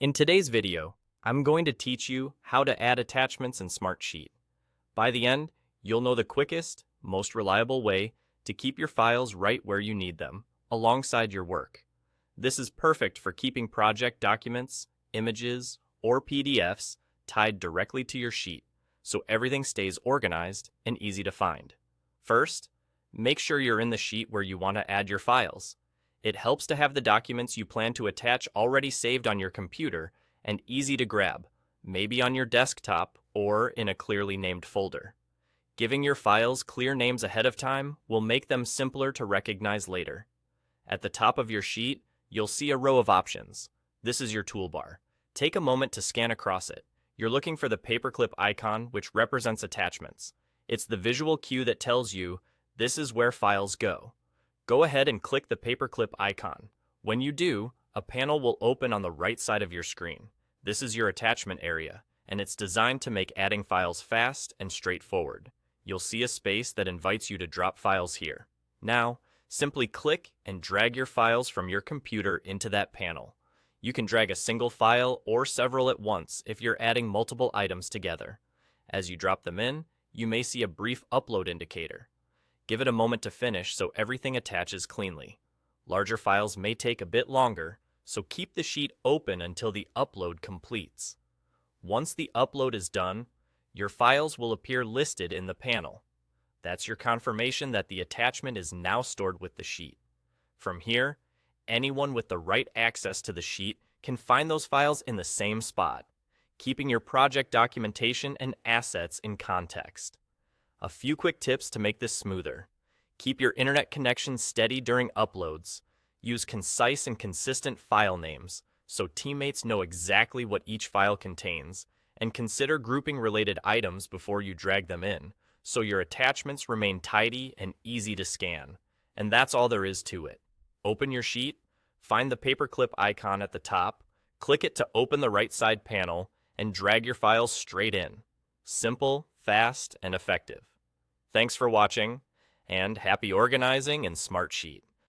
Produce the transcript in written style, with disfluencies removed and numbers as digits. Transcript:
In today's video, I'm going to teach you how to add attachments in Smartsheet. By the end, you'll know the quickest, most reliable way to keep your files right where you need them, alongside your work. This is perfect for keeping project documents, images, or PDFs tied directly to your sheet, so everything stays organized and easy to find. First, make sure you're in the sheet where you want to add your files. It helps to have the documents you plan to attach already saved on your computer and easy to grab, maybe on your desktop or in a clearly named folder. Giving your files clear names ahead of time will make them simpler to recognize later. At the top of your sheet, you'll see a row of options. This is your toolbar. Take a moment to scan across it. You're looking for the paperclip icon, which represents attachments. It's the visual cue that tells you this is where files go. Go ahead and click the paperclip icon. When you do, a panel will open on the right side of your screen. This is your attachment area, and it's designed to make adding files fast and straightforward. You'll see a space that invites you to drop files here. Now, simply click and drag your files from your computer into that panel. You can drag a single file or several at once if you're adding multiple items together. As you drop them in, you may see a brief upload indicator. Give it a moment to finish so everything attaches cleanly. Larger files may take a bit longer, so keep the sheet open until the upload completes. Once the upload is done, your files will appear listed in the panel. That's your confirmation that the attachment is now stored with the sheet. From here, anyone with the right access to the sheet can find those files in the same spot, keeping your project documentation and assets in context. A few quick tips to make this smoother. Keep your internet connection steady during uploads. Use concise and consistent file names so teammates know exactly what each file contains, and consider grouping related items before you drag them in, so your attachments remain tidy and easy to scan. And that's all there is to it. Open your sheet, find the paperclip icon at the top, click it to open the right side panel, and drag your files straight in. Simple, fast, and effective. Thanks for watching, and happy organizing in Smartsheet.